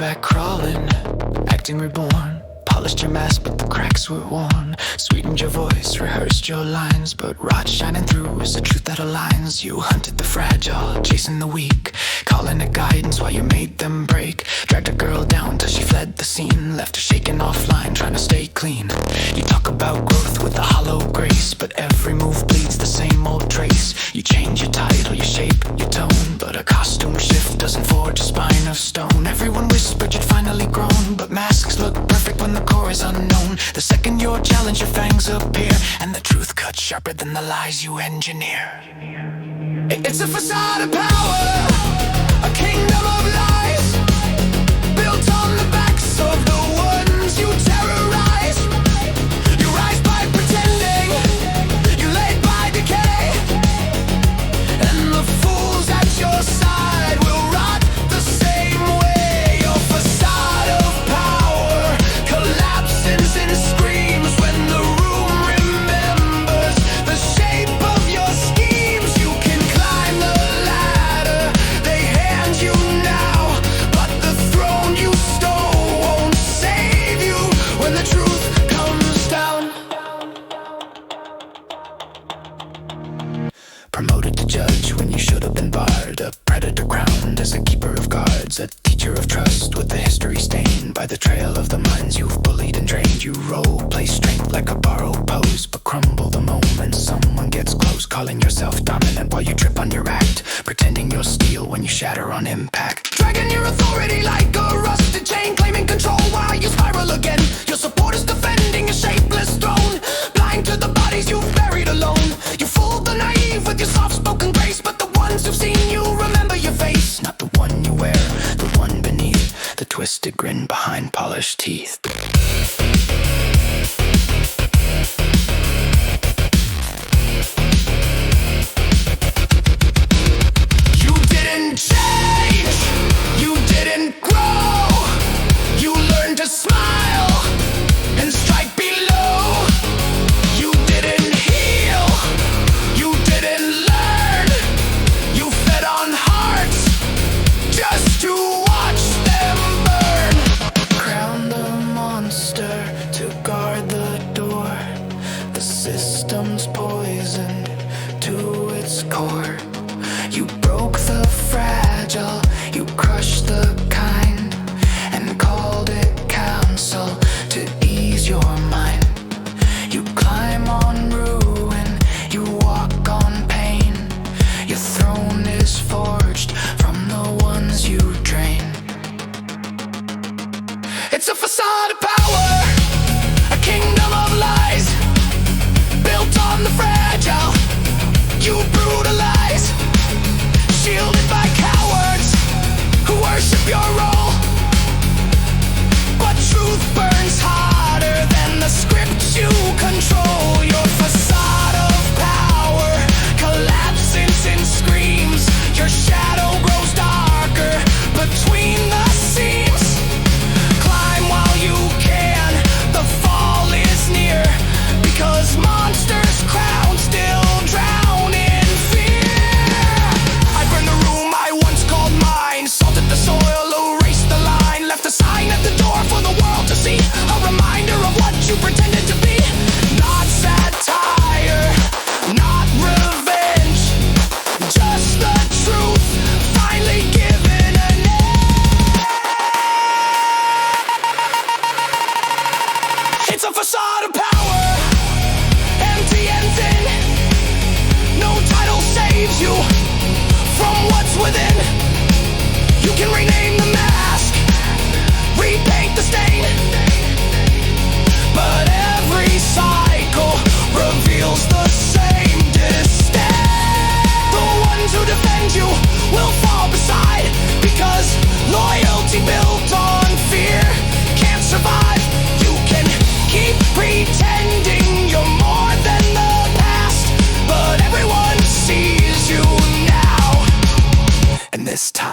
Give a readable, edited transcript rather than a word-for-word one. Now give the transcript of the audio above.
back crawling, acting reborn. Polished your mask, but the cracks were worn. Sweetened your voice, rehearsed your lines, but rot shining through is the truth that aligns. You hunted the fragile, chasing the weak, calling it guidance while you made them break. Dragged a girl down till she fled the scene, left her shaking offline, trying to stay clean. You talk about growth with a hollow grace, but every move bleeds the same old trace. You change your title, your shape, your tone, but a costume shift doesn't forge a spine of stone. Everyone whispered you'd finally grown, but masks look perfect when the core is unknown. The second you're challenged, your fangs appear, and the truth cuts sharper than the lies you engineer. It's a facade of power, a kingdom of lies, built on the backs of the ones you terrorize. You rise by pretending, you led by decay, and the fools at your side will rot the same way. Your facade of power collapses and screams when the room remembers the shape of your schemes. You can climb the ladder they hand you now, but the throne you stole won't save you when the truth comes down. Promoted to judge when you should have been barred, a predator crowned as a keeper of guards, a teacher of trust with a history stained by the trail of the minds you've bullied and drained. You role play strength like a borrowed pose, but crumble the moment someone gets close, calling yourself dominant while you trip on your act, pretending you're steel when you shatter on impact. Dragging your authority like a rusted chain, claiming control while you spiral again. Your supporters defending a shapeless throne, blind to the bodies you've buried alone. You fooled the naive with your soft-spoken grace, but the ones who've seen you remember your face. Not the one you wear, the one beneath the twisted grin behind polished teeth. You didn't change, you didn't grow. You learned to smile and strike below. You didn't heal, you didn't learn. You fed on hearts just to watch them burn. Crowned a monster to guard the door. The system's poisoned to its core. You broke the fragile, you crushed the kind, and called it counsel to ease your mind. You climb on ruin, you walk on pain. Your throne is forged from the ones you drain. It's a facade of power, a kingdom of lies, built on the fragile. You brutalize, shielded by cowards who worship your role. But truth burns harder than the script you control. Your facade of power collapses and screams. Your shadow grows darker between the seams. Climb while you can, the fall is near, because monsters crown still drown in fear. I burned the room I once called mine, salted the soil, erased the line, left a sign at the door for the world to see, a reminder of what you pretended to be. Not satire, not revenge, just the truth finally given a name. It's a facade of power, empty and thin. No title saves you from what's within. You can rename the mask, repaint the stain, but every cycle reveals the same disdain. The ones who defend you will fall beside, because loyalty built on fear can't survive. You can keep pretending you're more than the past, but everyone sees you now, and this time